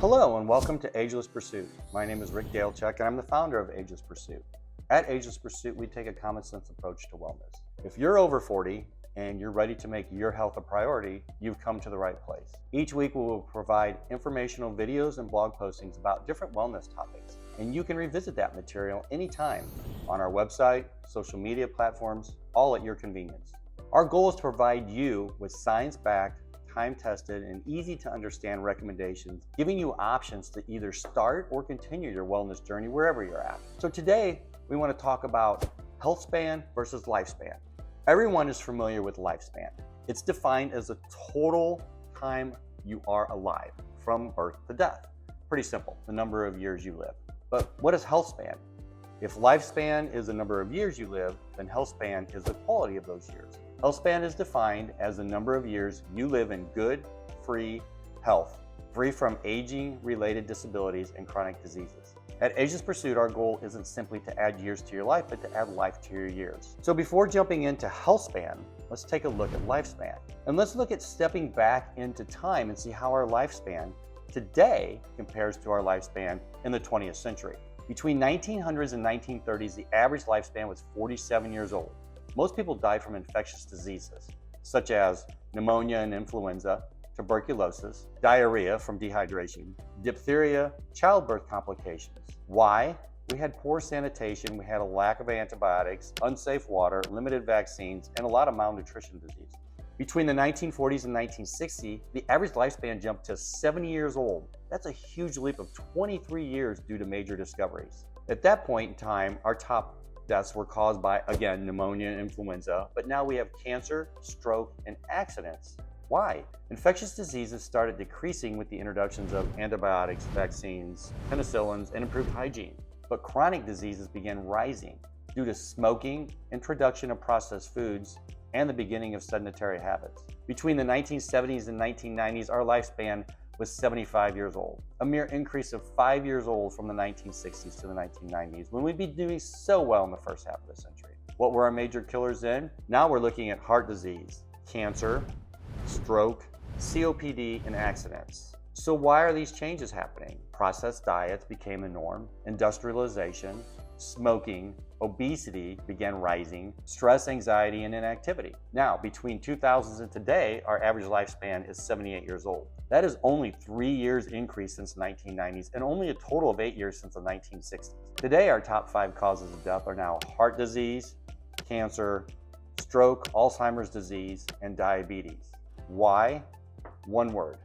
Hello and welcome to Ageless Pursuit. My name is Rick Galechuk and I'm the founder of Ageless Pursuit. At Ageless Pursuit, we take a common sense approach to wellness. If you're over 40 and you're ready to make your health a priority, you've come to the right place. Each week we will provide informational videos and blog postings about different wellness topics, and you can revisit that material anytime on our website, social media platforms, all at your convenience. Our goal is to provide you with science-backed, time-tested, and easy-to-understand recommendations, giving you options to either start or continue your wellness journey wherever you're at. So today, we want to talk about Healthspan versus lifespan. Everyone is familiar with lifespan. It's defined as the total time you are alive, from birth to death. Pretty simple, the number of years you live. But what is healthspan? If lifespan is the number of years you live, then healthspan is the quality of those years. Healthspan is defined as the number of years you live in good, free health, free from aging-related disabilities and chronic diseases. At Ageless Pursuit, our goal isn't simply to add years to your life, but to add life to your years. So before jumping into healthspan, let's take a look at lifespan. And let's look at stepping back into time and see how our lifespan today compares to our lifespan in the 20th century. Between 1900s and 1930s, the average lifespan was 47 years old. Most people died from infectious diseases, such as pneumonia and influenza, tuberculosis, diarrhea from dehydration, diphtheria, childbirth complications. Why? We had poor sanitation, we had a lack of antibiotics, unsafe water, limited vaccines, and a lot of malnutrition disease. Between the 1940s and 1960, the average lifespan jumped to 70 years old. That's a huge leap of 23 years due to major discoveries. At that point in time, our top deaths were caused by, again, pneumonia and influenza, but now we have cancer, stroke, and accidents. Why? Infectious diseases started decreasing with the introductions of antibiotics, vaccines, penicillins, and improved hygiene. But chronic diseases began rising due to smoking, introduction of processed foods, and the beginning of sedentary habits. Between the 1970s and 1990s, our lifespan was 75 years old, a mere increase of 5 years old from the 1960s to the 1990s, when we'd be doing so well in the first half of the century. What were our major killers then? Now we're looking at heart disease, cancer, stroke, COPD, and accidents. So why are these changes happening? Processed diets became a norm, industrialization, smoking, obesity began rising, stress, anxiety, and inactivity. Now, between 2000s and today, our average lifespan is 78 years old. That is only 3 years increase since the 1990s and only a total of 8 years since the 1960s. Today, our top 5 causes of death are now heart disease, cancer, stroke, Alzheimer's disease, and diabetes. Why? One word: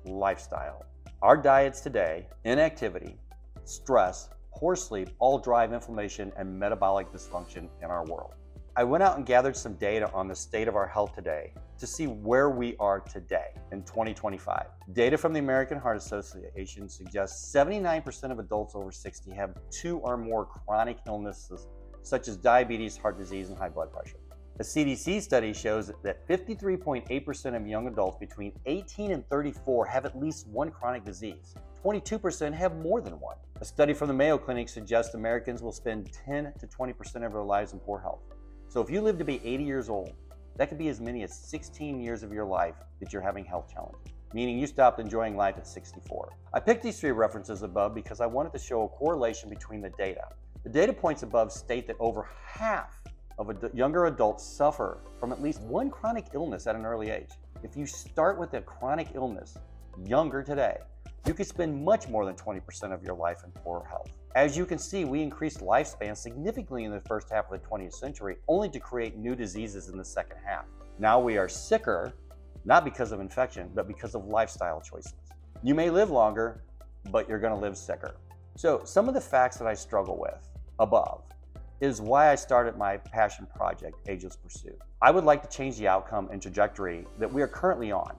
lifestyle. Our diets today, inactivity, stress, poor sleep, all drive inflammation and metabolic dysfunction in our world. I went out and gathered some data on the state of our health today to see where we are today in 2025. Data from the American Heart Association suggests 79% of adults over 60 have 2 or more chronic illnesses such as diabetes, heart disease, and high blood pressure. A CDC study shows that 53.8% of young adults between 18 and 34 have at least one chronic disease. 22% have more than one. A study from the Mayo Clinic suggests Americans will spend 10 to 20% of their lives in poor health. So if you live to be 80 years old, that could be as many as 16 years of your life that you're having health challenges, meaning you stopped enjoying life at 64. I picked these 3 references above because I wanted to show a correlation between the data. The data points above state that over half of younger adults suffer from at least one chronic illness at an early age. If you start with a chronic illness younger today, you could spend much more than 20% of your life in poor health. As you can see, we increased lifespan significantly in the first half of the 20th century, only to create new diseases in the second half. Now we are sicker, not because of infection, but because of lifestyle choices. You may live longer, but you're going to live sicker. So some of the facts that I struggle with above is why I started my passion project, Ageless Pursuit. I would like to change the outcome and trajectory that we are currently on.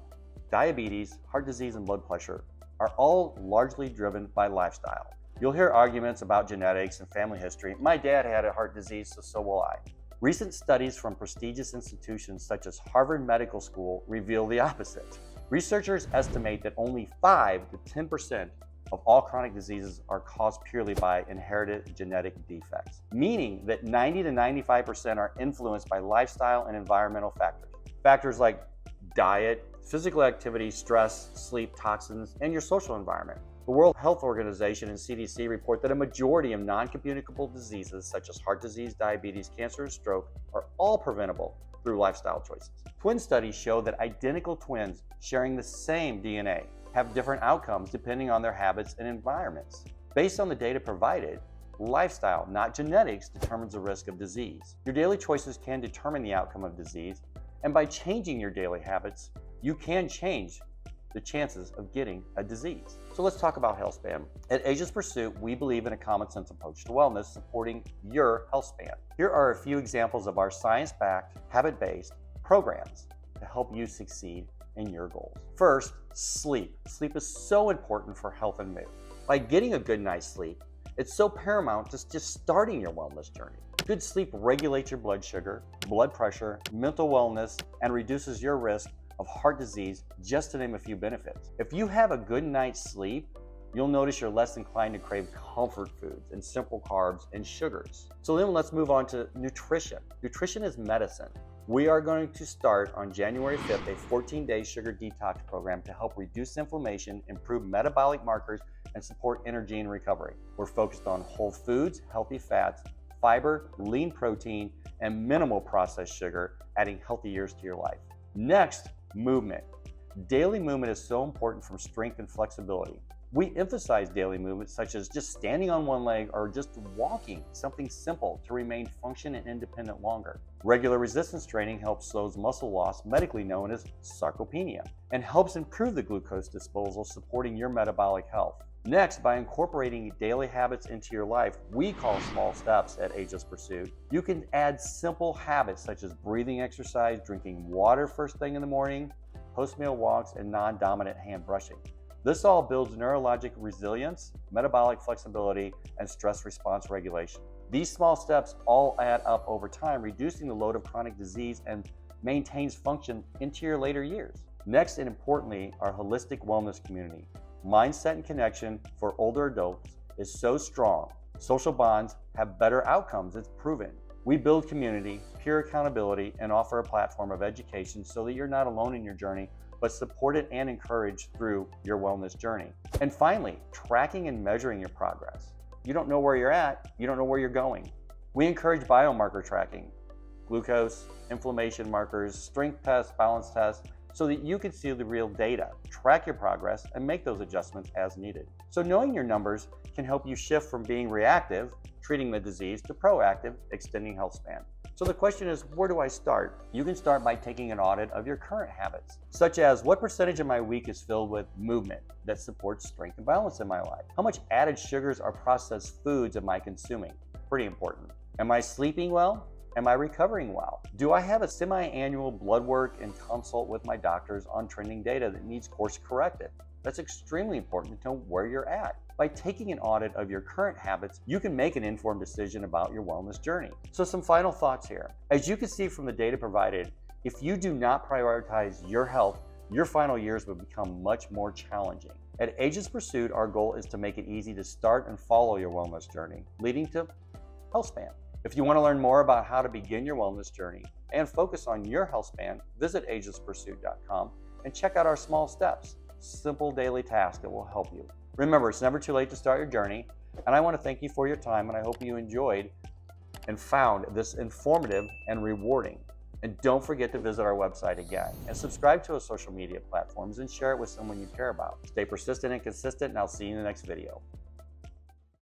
Diabetes, heart disease, and blood pressure are all largely driven by lifestyle. You'll hear arguments about genetics and family history. My dad had a heart disease, so will I. Recent studies from prestigious institutions such as Harvard Medical School reveal the opposite. Researchers estimate that only 5 to 10% of all chronic diseases are caused purely by inherited genetic defects, meaning that 90 to 95% are influenced by lifestyle and environmental factors. Factors like diet, physical activity, stress, sleep, toxins, and your social environment. The World Health Organization and CDC report that a majority of non-communicable diseases such as heart disease, diabetes, cancer, and stroke are all preventable through lifestyle choices. Twin studies show that identical twins sharing the same DNA have different outcomes depending on their habits and environments. Based on the data provided, lifestyle, not genetics, determines the risk of disease. Your daily choices can determine the outcome of disease, and by changing your daily habits, you can change the chances of getting a disease. So let's talk about Healthspan. At Ageless Pursuit, we believe in a common sense approach to wellness, supporting your health span. Here are a few examples of our science-backed, habit-based programs to help you succeed in your goals. First, sleep. Sleep is so important for health and mood. By getting a good night's sleep, it's so paramount to just starting your wellness journey. Good sleep regulates your blood sugar, blood pressure, mental wellness, and reduces your risk of heart disease, just to name a few benefits. If you have a good night's sleep, you'll notice you're less inclined to crave comfort foods and simple carbs and sugars. So then let's move on to nutrition. Nutrition is medicine. We are going to start on January 5th a 14-day sugar detox program to help reduce inflammation, improve metabolic markers, and support energy and recovery. We're focused on whole foods, healthy fats, fiber, lean protein, and minimal processed sugar, adding healthy years to your life. Next, movement. Daily movement is so important for strength and flexibility. We emphasize daily movement such as just standing on one leg or just walking, something simple to remain function and independent longer. Regular resistance training helps slow muscle loss, medically known as sarcopenia, and helps improve the glucose disposal, supporting your metabolic health. Next, by incorporating daily habits into your life, we call small steps at Ageless Pursuit, you can add simple habits such as breathing exercise, drinking water first thing in the morning, post-meal walks, and non-dominant hand brushing. This all builds neurologic resilience, metabolic flexibility, and stress response regulation. These small steps all add up over time, reducing the load of chronic disease and maintains function into your later years. Next, and importantly, our holistic wellness community. Mindset and connection for older adults is so strong. Social bonds have better outcomes, it's proven. We build community, peer accountability, and offer a platform of education so that you're not alone in your journey, but supported and encouraged through your wellness journey. And finally, tracking and measuring your progress. You don't know where you're at, you don't know where you're going. We encourage biomarker tracking, glucose, inflammation markers, strength tests, balance tests, so that you can see the real data, track your progress, and make those adjustments as needed. So knowing your numbers can help you shift from being reactive, treating the disease, to proactive, extending health span. So the question is, where do I start? You can start by taking an audit of your current habits, such as what percentage of my week is filled with movement that supports strength and balance in my life? How much added sugars or processed foods am I consuming? Pretty important. Am I sleeping well? Am I recovering well? Do I have a semi-annual blood work and consult with my doctors on trending data that needs course corrected? That's extremely important to know where you're at. By taking an audit of your current habits, you can make an informed decision about your wellness journey. So some final thoughts here. As you can see from the data provided, if you do not prioritize your health, your final years will become much more challenging. At Ageless Pursuit, our goal is to make it easy to start and follow your wellness journey, leading to health span. If you want to learn more about how to begin your wellness journey and focus on your health span, visit agelesspursuit.com and check out our small steps, simple daily tasks that will help you. Remember, it's never too late to start your journey, and I want to thank you for your time, and I hope you enjoyed and found this informative and rewarding. And don't forget to visit our website again and subscribe to our social media platforms and share it with someone you care about. Stay persistent and consistent, and I'll see you in the next video.